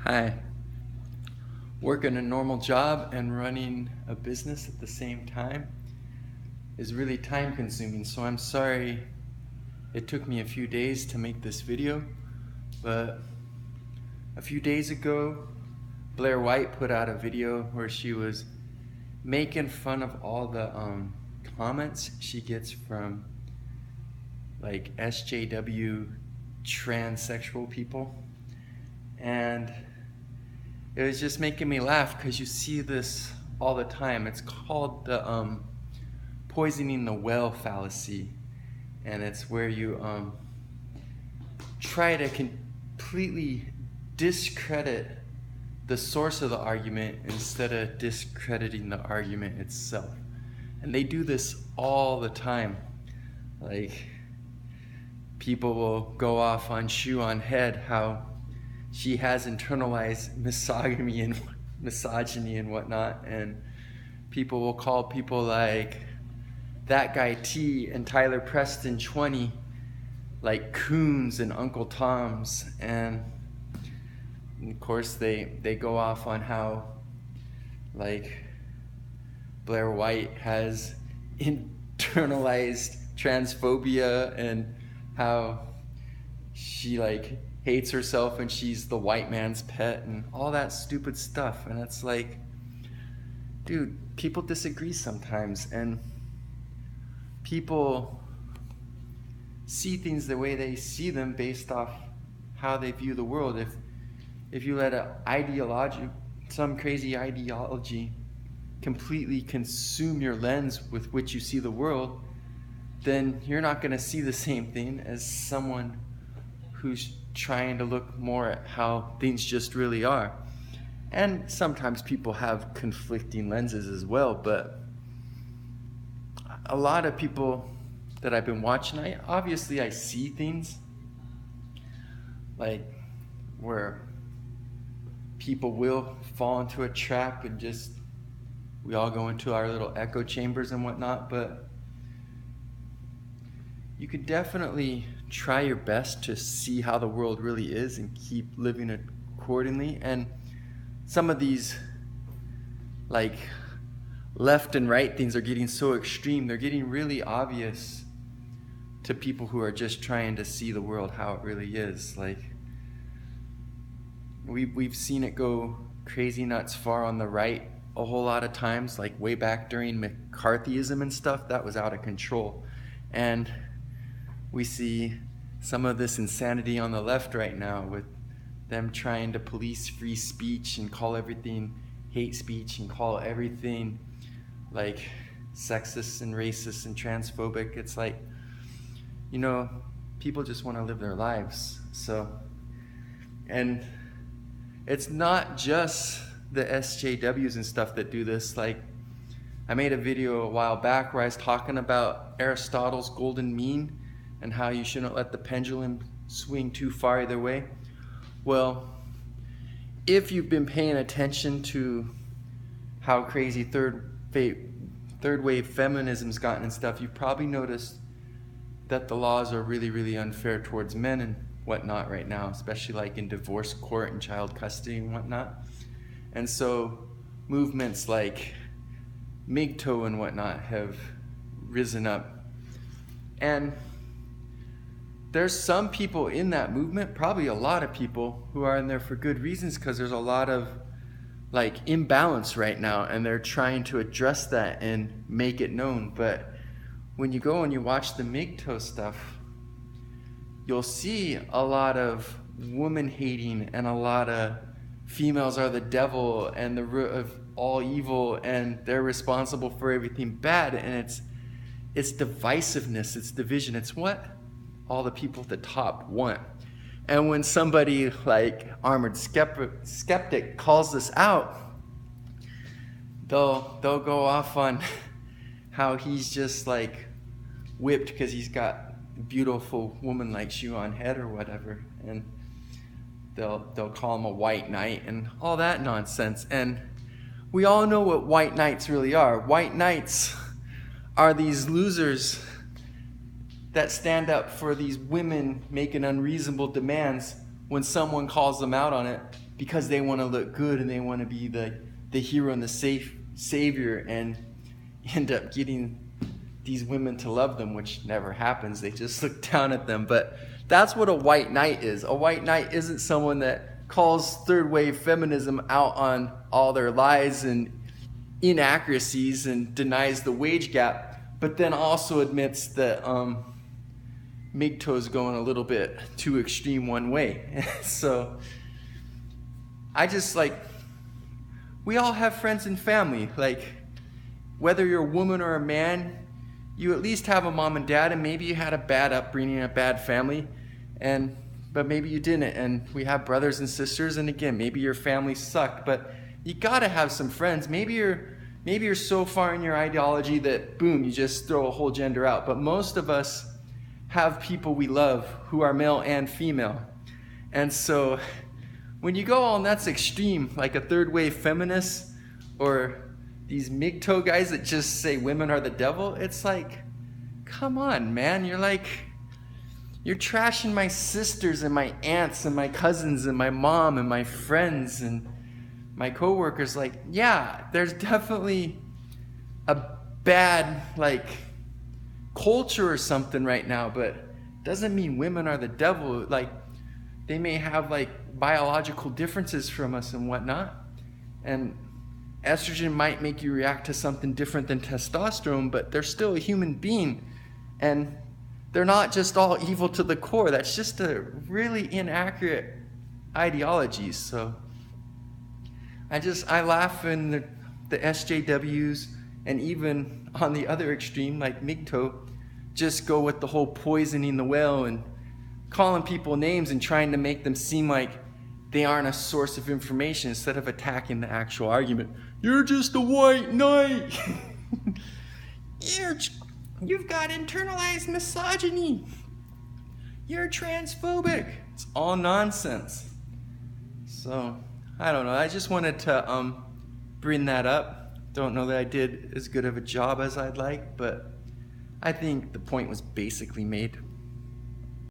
Hi. Working a normal job and running a business at the same time is really time consuming, so I'm sorry it took me a few days to make this video, but a few days ago Blair White put out a video where she was making fun of all the comments she gets from like SJW transsexual people, and it was just making me laugh because you see this all the time. It's called the poisoning the well fallacy, and it's where you try to completely discredit the source of the argument instead of discrediting the argument itself. And they do this all the time. Like, people will go off on Shoe on Head how she has internalized misogyny and whatnot, and people will call people like that guy T and Tyler Preston 20 like coons and Uncle Toms, and of course they go off on how like Blair White has internalized transphobia and how she like hates herself and she's the white man's pet and all that stupid stuff. And it's like, dude, people disagree sometimes, and people see things the way they see them based off how they view the world. If you let some crazy ideology completely consume your lens with which you see the world, then you're not going to see the same thing as someone who's trying to look more at how things just really are. And sometimes people have conflicting lenses as well, but a lot of people that I've been watching, I see things like where people will fall into a trap and just we all go into our little echo chambers and whatnot, but you could definitely try your best to see how the world really is and keep living accordingly. And some of these like left and right things are getting so extreme, they're getting really obvious to people who are just trying to see the world how it really is. Like we've seen it go crazy nuts far on the right a whole lot of times, like way back during McCarthyism and stuff. That was out of control. And we see some of this insanity on the left right now with them trying to police free speech and call everything hate speech and call everything like sexist and racist and transphobic. It's like, you know, people just want to live their lives. So, and it's not just the SJWs and stuff that do this. Like, I made a video a while back where I was talking about Aristotle's golden mean and how you shouldn't let the pendulum swing too far either way. Well, if you've been paying attention to how crazy third wave feminism's gotten and stuff, you've probably noticed that the laws are really, really unfair towards men and whatnot right now, especially like in divorce court and child custody and whatnot. And so movements like MGTOW and whatnot have risen up. And there's some people in that movement, probably a lot of people, who are in there for good reasons, because there's a lot of like imbalance right now and they're trying to address that and make it known. But when you go and you watch the MGTOW stuff, you'll see a lot of woman hating and a lot of females are the devil and the root of all evil and they're responsible for everything bad. And it's divisiveness, it's division, it's what all the people at the top want. And when somebody like Armored Skeptic calls this out, they'll go off on how he's just like whipped because he's got a beautiful woman like Shoe on Head or whatever, and they'll call him a white knight and all that nonsense. And we all know what white knights really are. White knights are these losers that stand up for these women making unreasonable demands when someone calls them out on it. because they want to look good and they want to be the hero and the savior, and end up getting these women to love them, which never happens. They just look down at them. But that's what a white knight is. A white knight isn't someone that calls third wave feminism out on all their lies and inaccuracies and denies the wage gap, but then also admits that MGTOW's going a little bit too extreme one way. So I just we all have friends and family. Whether you're a woman or a man, you at least have a mom and dad, and maybe you had a bad upbringing, a bad family, but maybe you didn't. And we have brothers and sisters, and again, maybe your family sucked, but you gotta have some friends. Maybe you're so far in your ideology that boom, you just throw a whole gender out. But most of us have people we love who are male and female. And so when you go all nuts extreme, like a third wave feminist or these MGTOW guys that just say women are the devil, it's like, come on, man. You're trashing my sisters and my aunts and my cousins and my mom and my friends and my coworkers. Yeah, there's definitely a bad culture or something right now, but doesn't mean women are the devil. They may have biological differences from us and whatnot, and estrogen might make you react to something different than testosterone, but they're still a human being, and they're not just all evil to the core. That's just a really inaccurate ideology. So I laugh in the SJWs, and even on the other extreme, like MGTOW, just go with the whole poisoning the well and calling people names and trying to make them seem like they aren't a source of information instead of attacking the actual argument. You're just a white knight. You've got internalized misogyny. You're transphobic. It's all nonsense. So, I don't know. I just wanted to bring that up. Don't know that I did as good of a job as I'd like, but I think the point was basically made.